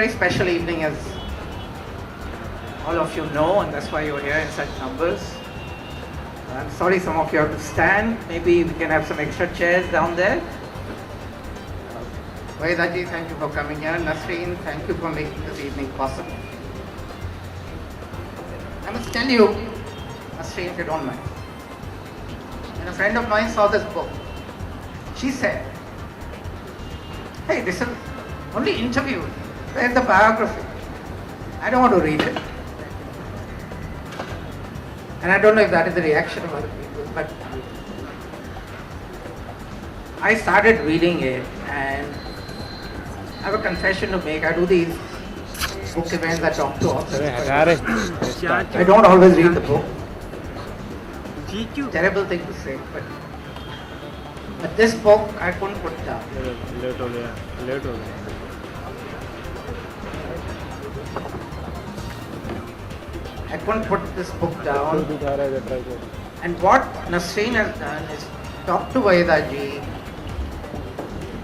very special evening, as all of you know, and that's why you're here in such numbers. I'm sorry some of you have to stand. Maybe we can have some extra chairs down there. WAHEEDA ji, thank you for coming here. Nasreen, thank you for making this evening possible. I must tell you, Nasreen, if you don't mind, when a friend of mine saw this book, she said, hey, this is only interview. Where's the biography? I don't want to read it. And I don't know if that is the reaction of other people, but I started reading it, and I have a confession to make. I do these book events, I talk to authors. I don't always read the book. Terrible thing to say, but this book I couldn't put down. I couldn't put this book down. And what Nasreen has done is talk to WAHEEDA ji,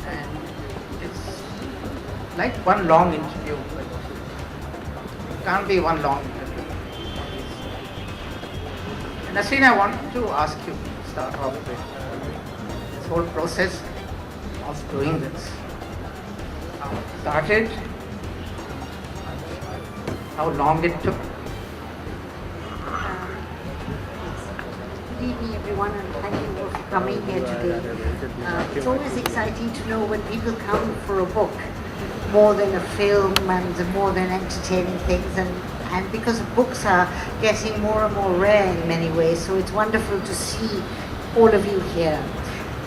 and it's like one long interview. It can't be one long interview. And Nasreen, I want to ask you to start off with this whole process of doing this. How it started, how long it took. Good evening, everyone, and thank you all for coming here today. It's always exciting to know when people come for a book, more than a film and more than entertaining things, and because books are getting more and more rare in many ways, so it's wonderful to see all of you here.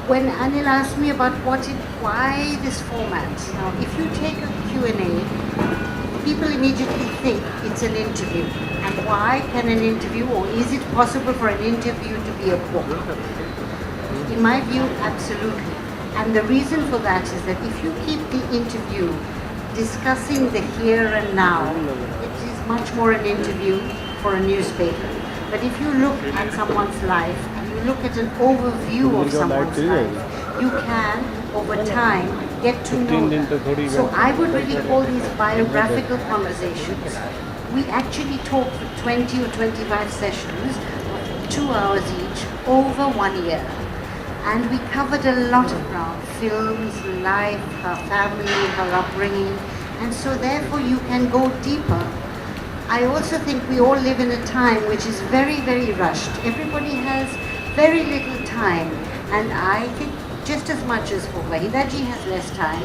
When Anil asked me about why this format, now if you take a Q&A, people immediately think it's an interview. And why can an interview, or is it possible for an interview to be a book? In my view, absolutely. And the reason for that is that if you keep the interview discussing the here and now, it is much more an interview for a newspaper. But if you look at someone's life and you look at an overview of someone's life, you can, over time, get to know them. So I would really call these biographical conversations. We actually talked for 20 or 25 sessions, 2 hours each, over 1 year. And we covered a lot of ground, films, life, her family, her upbringing, and so therefore you can go deeper. I also think we all live in a time which is very, very rushed. Everybody has very little time, and I think just as much as for WAHEEDA ji has less time,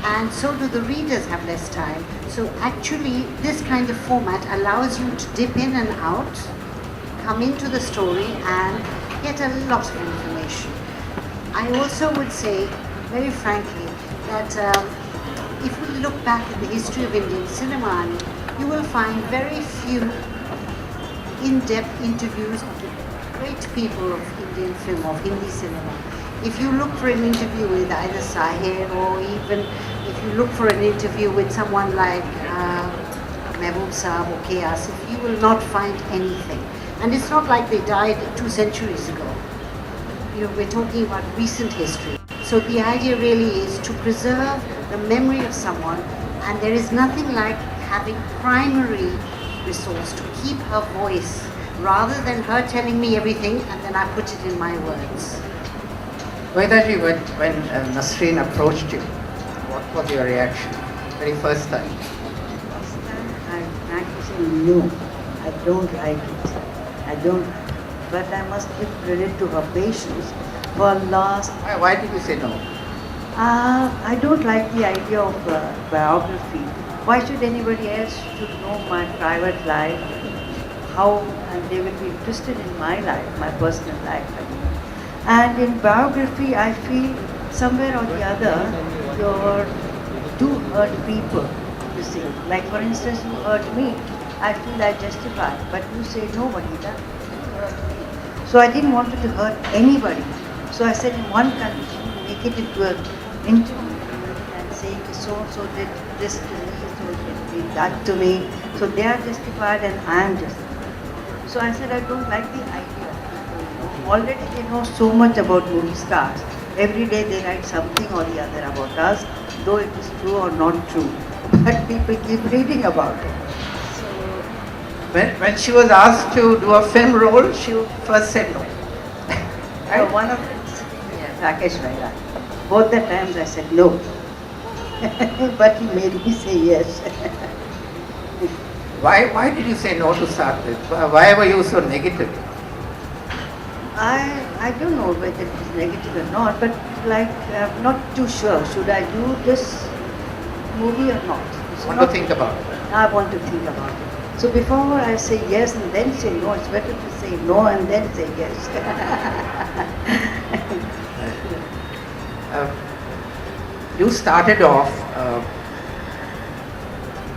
and so do the readers have less time. So actually this kind of format allows you to dip in and out, come into the story and get a lot of information. I also would say, very frankly, that if we look back at the history of Indian cinema, you will find very few in-depth interviews of the great people of Indian film, of Hindi cinema. If you look for an interview with either Sahir, or even if you look for an interview with someone like Mehboob Saab or K. Asif, you will not find anything. And it's not like they died 2 centuries ago. You know, we're talking about recent history. So the idea really is to preserve the memory of someone, and there is nothing like having primary resource to keep her voice, rather than her telling me everything and then I put it in my words. WAHEEDA ji, when Nasreen approached you, what was your reaction very first time? First time I frankly say no, I don't like it. I don't, but I must give credit to her patience for last. Why did you say no? I don't like the idea of biography. Why should anybody else should know my private life? How and they will be interested in my life, my personal life. And in biography, I feel somewhere or the other, you do hurt people, you see. Like for instance, you hurt me, I feel I justify, but you say no, WAHEEDA, you hurt me. So I didn't want to hurt anybody. So I said in one condition, make it into an interview and say so did this to me, so did that to me. So they are justified and I am justified. So I said I don't like the idea. Already they know so much about movie stars. Every day they write something or the other about us, though it is true or not true. but people keep reading about it. So, When she was asked to do a film role, she first said no. one of it, Rakesh Vaira. Both the times I said no, but he made me say yes. Why did you say no to start with? Why were you so negative? I don't know whether it is negative or not, but like I'm not too sure. Should I do this movie or not? It's Want not- to think about it. I want to think about it. So before I say yes and then say no, it's better to say no and then say yes. You started off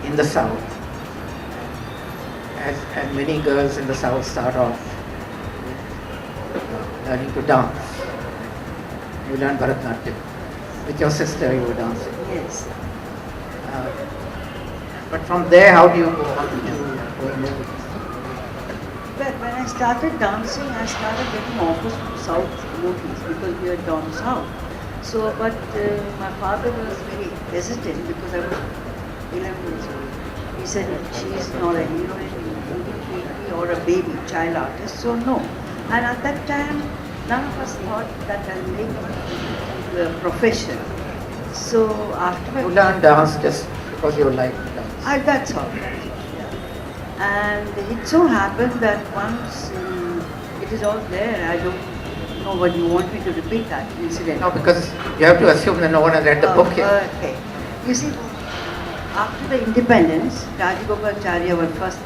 in the South, as many girls in the South start off learning to dance. You learned Bharatanatyam. With your sister you were dancing. Yes. But from there, how do you go on to doing movies? But when I started dancing, I started getting offers from South movies because we are down South. So, but my father was very hesitant because I was 11 years old. He said she is not a heroine in or a baby, child artist, so no. And at that time, none of us thought that I'll make it a profession. So after You learned dance just because you liked dance. that's all. Yeah. And it so happened that once it is all there, I don't know what you want me to repeat that incident. No, because you have to assume that no one has read the book yet. Okay. You see, after the independence, Rajagopalacharya, our first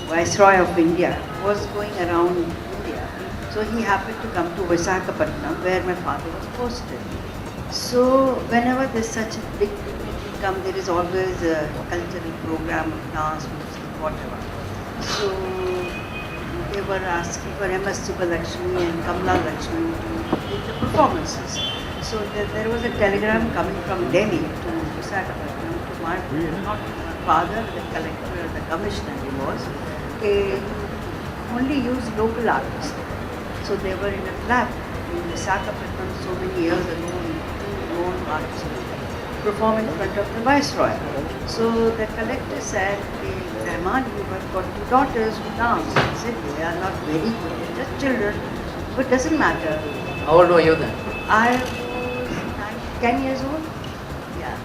Viceroy of India, was going around India. So he happened to come to Visakhapatnam, where my father was posted. So whenever there's such a big dignitary come, there is always a cultural program of dance, music, whatever. So they were asking for M.S. Subbalakshmi and Kamla Lakshmi to do the performances. So there was a telegram coming from Delhi to Visakhapatnam to not my father, the collector or the commissioner he was, only use local artists. So they were in a club in Visakhapatnam so many years ago, known artists perform in front of the Viceroy. So the collector said, REHMAN, you have got two daughters who dance. He said, they are not very good, they're just children, but doesn't matter. How old were you then? I was 10 years old. Yeah.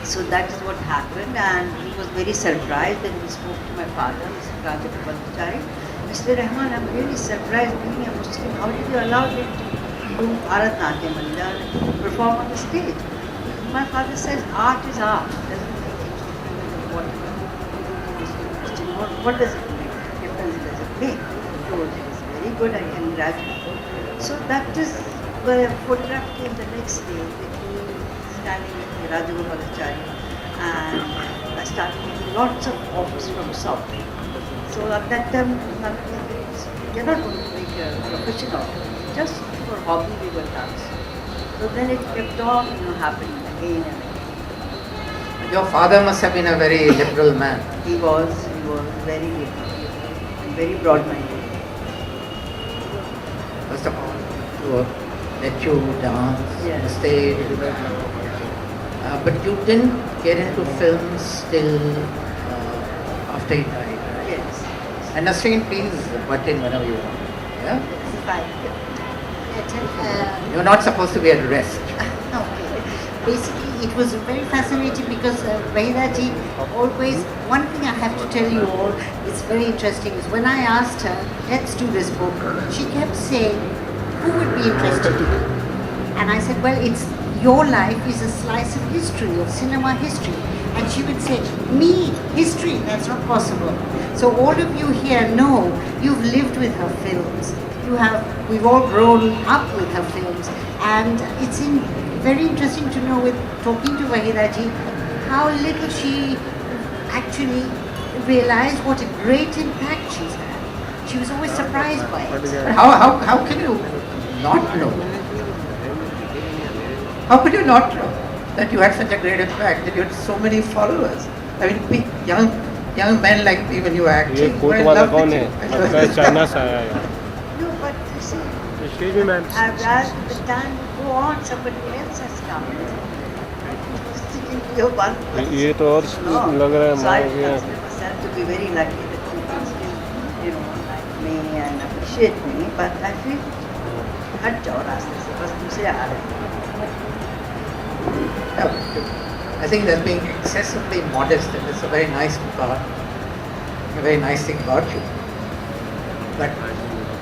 So that is what happened, and he was very surprised, and he spoke to my father, Mr. Rajagopalacharya. Mr. REHMAN, I'm really surprised being a Muslim. How did you allow him to do Bharatanatyam and learn, perform on the stage? My father says art is art. Doesn't make any difference what does it make? Difference does it make? So it is very good, I can graduate. So that is where a photograph came the next day with me standing with Rajagopalacharya, and I started getting lots of offers from South. So at that time, you're not going to make a profession of it. Just for hobby we were dancing. So then it kept on happening again and again. Your father must have been a very liberal man. He was very liberal and very broad-minded. First of all, to let you dance on the stage. But you didn't get into films till after he died. Yes. And Nasreen, please butt in whenever you want. Yeah? You're not supposed to be at rest. Okay. Basically, it was very fascinating because WAHEEDA ji always, one thing I have to tell you all, it's very interesting, is when I asked her, let's do this book, she kept saying, who would be interested in it? And I said, well, it's your life is a slice of history, of cinema history. And she would say, me, history, that's not possible. So all of you here know you've lived with her films. We've all grown up with her films. And it's very interesting to know with talking to WAHEEDA ji, how little she actually realized what a great impact she's had. She was always surprised by it. But how can you not know? How could you not know that you had such a great impact, that you had so many followers? I mean, young men like me when you were acting. ये coat वाला कौन है? लगता है China से आया है। No, but you see, Excuse me, ma'am. as the time go on, somebody else has come. Sitting you're one ये तो और लग रहा है So I माँ consider myself to be very lucky that people still, like me and appreciate me. But I feel हट जाओ रास्ते से, बस दूसरे आ रहे हैं. I think that's being excessively modest, and it's a very nice thought, a very nice thing about you. But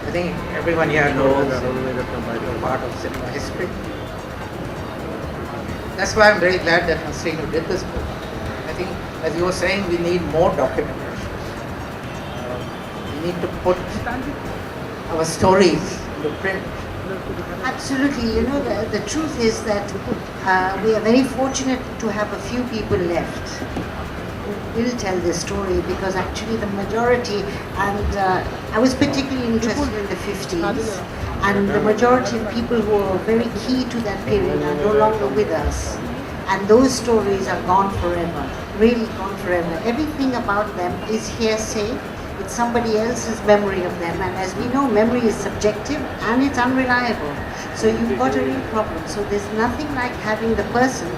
I think everyone here knows you're part of cinema history. That's why I'm very glad that Nasreen did this book. I think, as you were saying, we need more documentation. We need to put our stories into print. Absolutely. You know, the truth is that we are very fortunate to have a few people left who will tell this story, because actually the majority, and I was particularly interested in the 50s, and the majority of people who were very key to that period are no longer with us. And those stories are gone forever, really gone forever. Everything about them is hearsay. It's somebody else's memory of them, and as we know, memory is subjective and it's unreliable. So you've got a real problem. So there's nothing like having the person.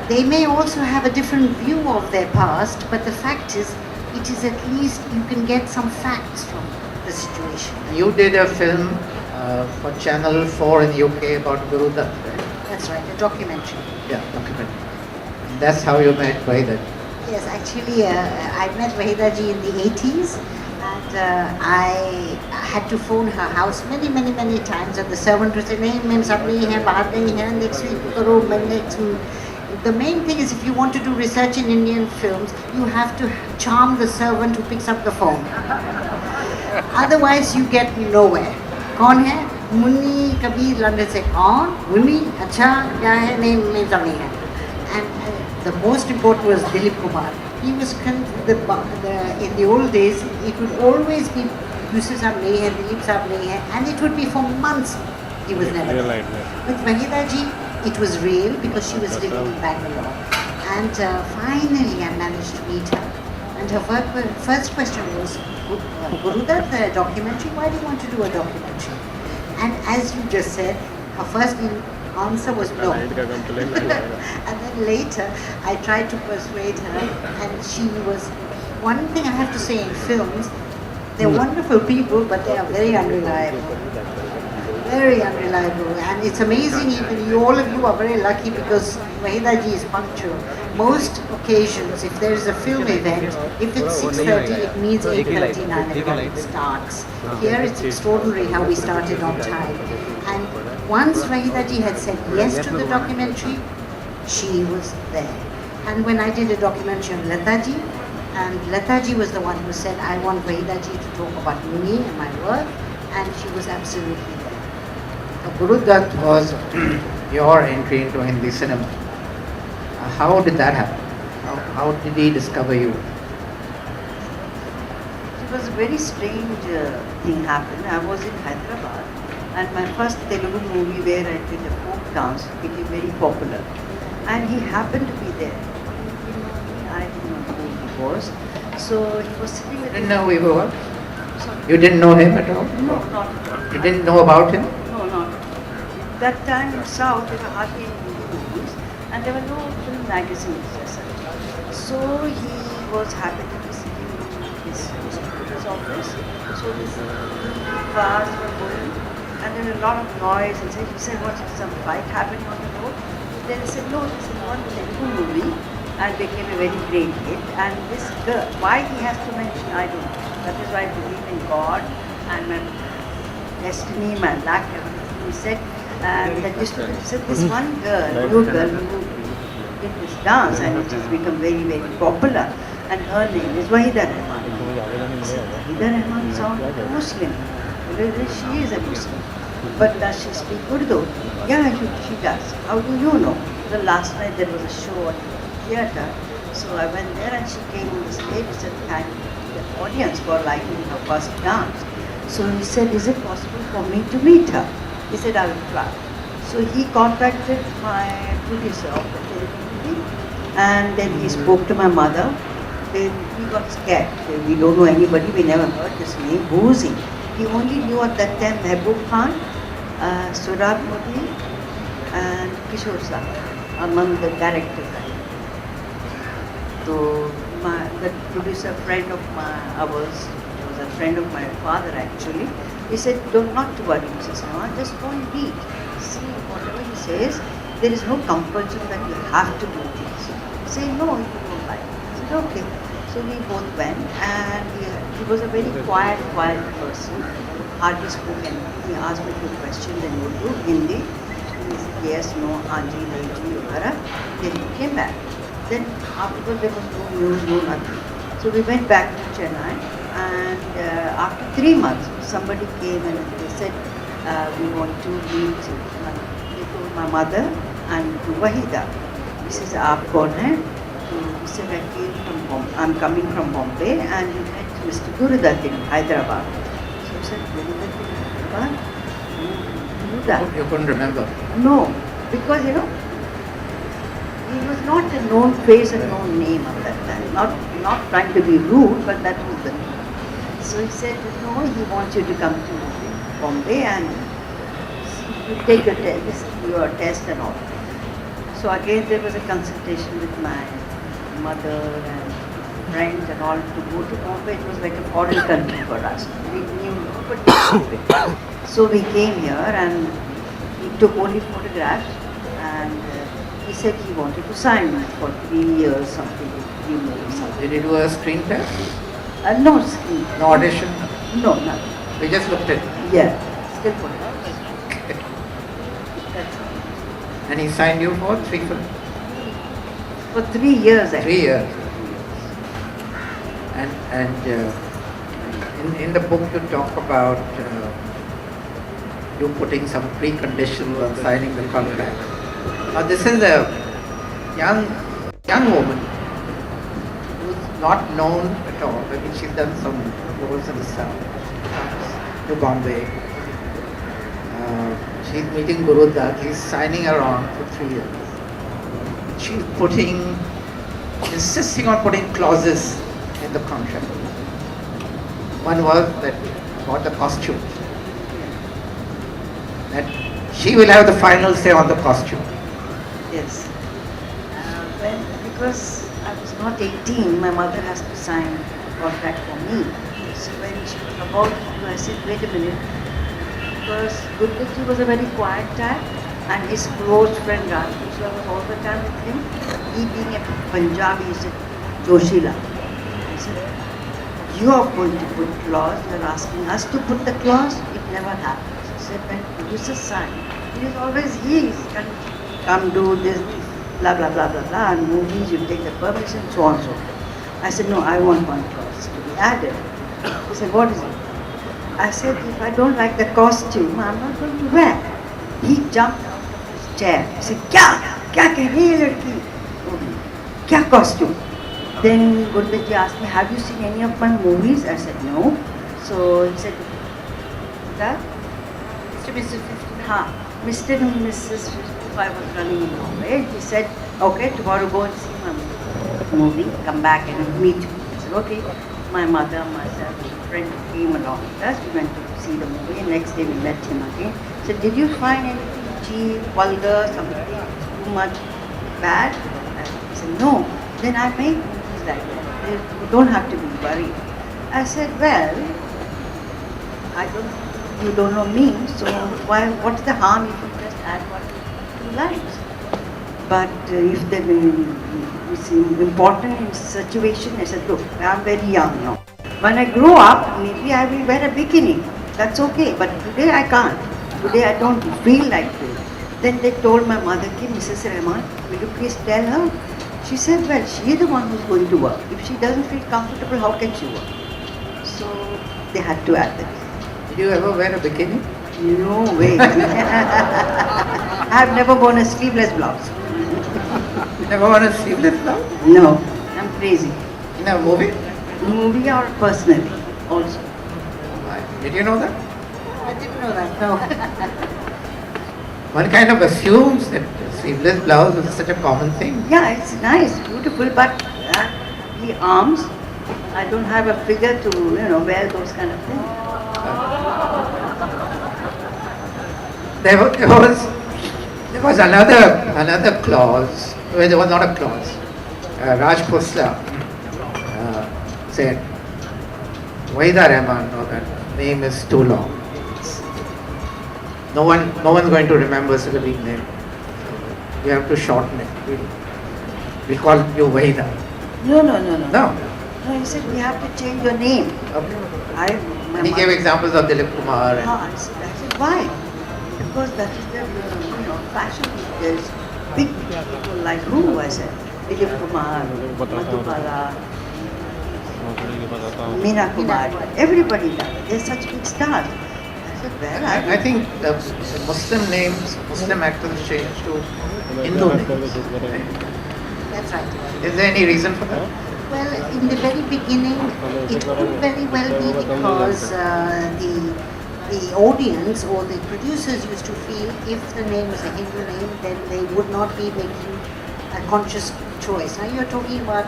They may also have a different view of their past, but the fact is, it is at least you can get some facts from the situation. You did a film for Channel 4 in the UK about Guru Dutt, right? That's right, a documentary. Yeah, documentary. And that's how you met WAHEEDA. Yes, actually, I met WAHEEDA ji in the 80s, and I had to phone her house many, many, many times, and the servant would say, "Nahi, ma'am, sab nahi hai, bahar nahi hai, next week karo, next." The main thing is, if you want to do research in Indian films, you have to charm the servant who picks up the phone. Otherwise, you get nowhere. कौन है? Munni Kabir London से. कौन? मुन्नी? अच्छा, क्या है? नहीं, नहीं तो नहीं है. And the most important was Dilip Kumar. He was in the old days. It would always be Yusuf Saab nahi hai, Dilip Saab nahi hai, and it would be for months. He was never there. With WAHEEDA ji, it was real because she was living in Bangalore. And finally, I managed to meet her. And her first question was, Guru Dutt, the documentary, why do you want to do a documentary? And as you just said, her first answer was no. And then later, I tried to persuade her, and she was. One thing I have to say in films, they're wonderful people, but they are very unreliable. Very unreliable, and it's amazing. Even you, all of you, are very lucky because WAHEEDA ji is punctual. Most occasions, if there is a film event, if it's 6:30, it means 8:30, 9 o'clock it starts. Here it's extraordinary how we started on time. And once WAHEEDA ji had said yes to the documentary, she was there. And when I did a documentary on Lata ji, and Lata ji was the one who said, "I want WAHEEDA ji to talk about me and my work," and she was absolutely there. Guru Dutt was your entry into Hindi cinema. How did that happen? How did he discover you? It was a very strange thing happened. I was in Hyderabad, and my first Telugu movie where I did a folk dance became very popular. And he happened to be there. I didn't know who he was. So he was sitting You with didn't know we were? Sorry. You didn't know him at all? No, not at all. You didn't know about him? No, not. That time in South, there were hardly any movies, and there were no film magazines as such. So he was happy to be sitting in his office. So his cars were going, and there was a lot of noise. And he said, "What is some fight happening on the road?" Then he said, "No, this is one Telugu movie," and became a very great hit. And this girl, why he has to mention, I don't know. That is why I believe in God and my destiny, my luck, everything. He said, and the distributor said, "This one girl, new girl who did this dance, and it has become very, very popular, and her name is WAHEEDA REHMAN." I said, "WAHEEDA REHMAN sounds like a Muslim." She is a Muslim. "But does she speak Urdu?" "Yeah, she does." "How do you know?" The last night there was a show at the theatre, so I went there and she came on the stage and said, "Thank the audience for liking her first dance." So he said, "Is it possible for me to meet her?" He said, "I will try." So he contacted my producer of the Telugu movie, and then he spoke to my mother. Then he got scared. "We don't know anybody, we never heard this name. Who is he?" He only knew at that time Mehboob Khan, Surab Modi, and Kishore Sahab. among the directors. So the producer friend of ours, he was a friend of my father actually, he said, don't not to worry, Mrs. Rahman, just go and read. See whatever he says, there is no compulsion that you have to do this. Say no if you don't like. I said, okay. So we both went, and he was a very quiet person, hardly spoke anything. He asked me a few questions in Urdu, Hindi. He said yes, no, Haji, Naiji, etc. Then he came back. Then afterwards there was no news, no nothing. So we went back to Chennai, and after 3 months somebody came and they said, we want to meet. They told my mother and to WAHEEDA, this is aap kaun hai? So he said, I came from Bombay, I'm coming from Bombay, and we met Mr. Gurudat in Hyderabad. So I said, Gurudat in Hyderabad? Gurudat? You couldn't remember? No, because he was not a known face and known name at that time. Not trying to be rude, but that was the name. So he said, no, he wants you to come to Bombay and you take your test and all. So again there was a consultation with my mother and friends and all to go to Bombay. It was like a foreign country for us. We knew nobody. So we came here and he took only photographs, and he said he wanted to sign me for 3 years, something, 3 movies, something. Did you do a screen test? No screen. No audition? No, nothing. We just looked at it. Yeah, still photographs. That's all. And he signed you for 3 films? For 3 years actually. 3 years. And in the book you talk about you putting some preconditions on signing the contract. Now this is a young woman who's not known at all. Maybe she's done some roles in the South, comes to Bombay. She's meeting Guru Dutt. He's signing her on for 3 years. She's insisting on putting clauses in the contract. One was that about the costume. That she will have the final say on the costume. Yes. Because I was not 18, my mother has to sign a contract for me. So when she was about to, I said, wait a minute. Because Gurdaji was a very quiet type, and his close friend Rajput was all the time with him. He being a Punjabi, he said, Joshila. He said, you are going to put clause, you are asking us to put the clause, it never happens. He said, when producers sign, it is always he can come do this, blah, blah, blah, blah, blah, and movies, you take the permission, so on and so forth. I said, no, I want one clause to be added. He said, what is it? I said, if I don't like the costume, I'm not going to wear. He jumped out of his chair. He said, kya keh rahi hai ladki? Kya costume? Then Gurdaji asked me, have you seen any of my movies? I said, no. So he said, that? Mr. Mrs. 55. Mr. and Mrs. 55 was running in Bombay. He said, okay, tomorrow go and see my movie, come back and meet you. I said, okay. My mother, myself, and a friend came along with us. We went to see the movie, and next day we met him again. He said, did you find anything cheap, vulgar, something too much bad? I said, no. Then I make movies like that. You don't have to be worried. I said, well, you don't know me, so what's the harm if you just add 1 or 2 lines? But if it's important in situation, I said, look, I'm very young now. When I grow up, maybe I will wear a bikini. That's okay, but today I can't. Today I don't feel like it. Then they told my mother, Mrs. Rehman, will you please tell her? She said, well, she is the one who's going to work. If she doesn't feel comfortable, how can she work? So they had to add that. Did you ever wear a bikini? No way. I've never worn a sleeveless blouse. You never worn a sleeveless blouse? No, I'm crazy. In a movie? Movie or personally also. Did you know that? I didn't know that, no. One kind of assumes that sleeveless blouse is such a common thing. Yeah, it's nice, beautiful, but the arms, I don't have a figure to, wear those kind of things. There was another clause, well, there was not a clause. Raj Khosla said, WAHEEDA REHMAN, no, that name is too long. No one's going to remember such a big name. We have to shorten it. We call you WAHEEDA. No. No. No, he said we have to change your name. Okay. My And he gave mother- examples of Dilip Kumar. And I said, why? Because that is the fashion. There's big people like who? I said, Dilip Kumar, Madhubala, Meena Kumar, everybody does. They're such big stars. I said, well, I think the Muslim names, Muslim actors changed to Hindu names. That's right. Is there any reason for that? Well, in the very beginning, it could very well be because the audience or the producers used to feel if the name was a Hindu name, then they would not be making a conscious choice. Now you're talking about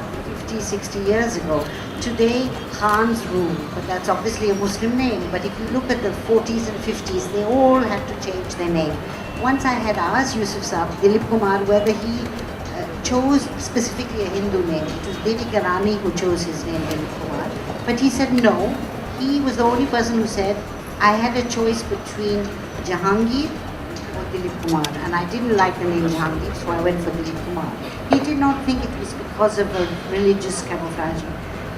50, 60 years ago. Today, Khan's rule, but that's obviously a Muslim name. But if you look at the 40s and 50s, they all had to change their name. Once I had asked Yusuf Saab, Dilip Kumar, whether he chose specifically a Hindu name. It was Devi Karani who chose his name, Dilip Kumar. But he said no. He was the only person who said, I had a choice between Jahangir or Dilip Kumar. And I didn't like the name Jahangir, so I went for Dilip Kumar. He did not think it was because of a religious camouflage.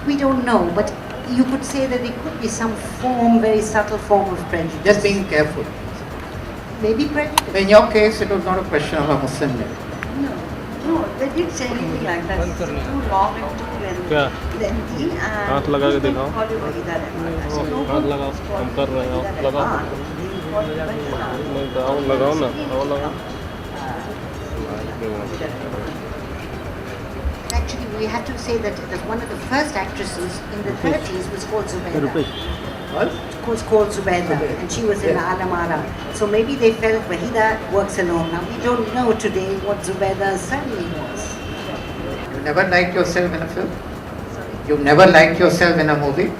We don't know, but you could say that there could be some form, very subtle form of prejudice. Just being careful. Maybe prejudice. In your case, it was not a question of a Muslim name. No, they didn't say anything like that. It's too long and too क्या lengthy. And हाथ लगा के दिखाओ। call you WAHEEDA REHMAN. I said, no, हाथ लगाओ, हम कर रहे हैं, आप लगाओ। नहीं तो आओ लगाओ ना, आओ लगाओ। Actually, we have to say that one of the first actresses in the 30s was called Zubaida. What? Was called Zubaida, and she was in Alamara. So maybe they felt WAHEEDA works alone. Now we don't know today what Zubaida's surname was. You never liked yourself in a film? You never liked yourself in a movie?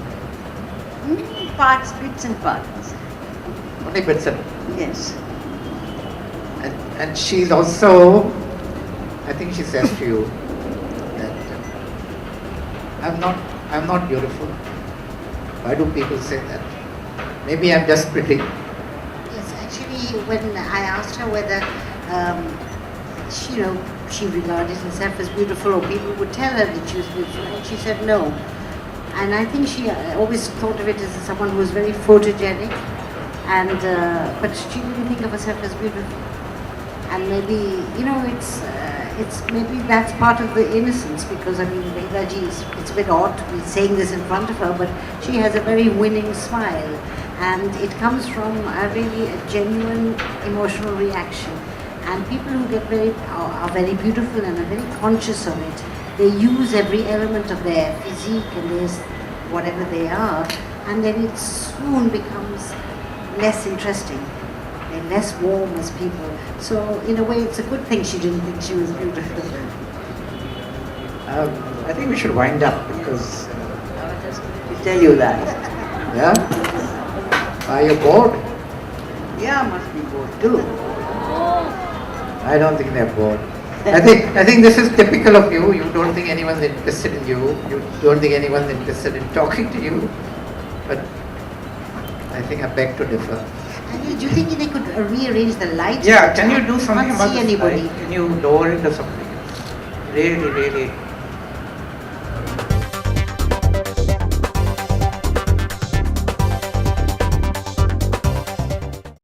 Parts, bits and parts. Only bits and Yes. and she's also, I think she says to you that I'm not beautiful. Why do people say that? Maybe I'm just pretty. Yes, actually, when I asked her whether she regarded herself as beautiful, or people would tell her that she was beautiful, and she said no. And I think she always thought of it as someone who was very photogenic, and but she didn't think of herself as beautiful. And maybe it's maybe that's part of the innocence, because I mean, WAHEEDA ji, it's a bit odd to be saying this in front of her, but she has a very winning smile, and it comes from a genuine emotional reaction. And people who are very beautiful and are very conscious of it, they use every element of their physique and their whatever they are, and then it soon becomes less interesting. They're less warm as people. So in a way, it's a good thing she didn't think she was beautiful. I think we should wind up because, To tell you that. yeah? Are you bored? Yeah, must be bored too. I don't think they're bored. I think this is typical of you. You don't think anyone's interested in you. You don't think anyone's interested in talking to you. But I think I beg to differ. Do you think they could rearrange the lights? Yeah, can you do something Can't about see the anybody. light? Can you lower it or something? Really, really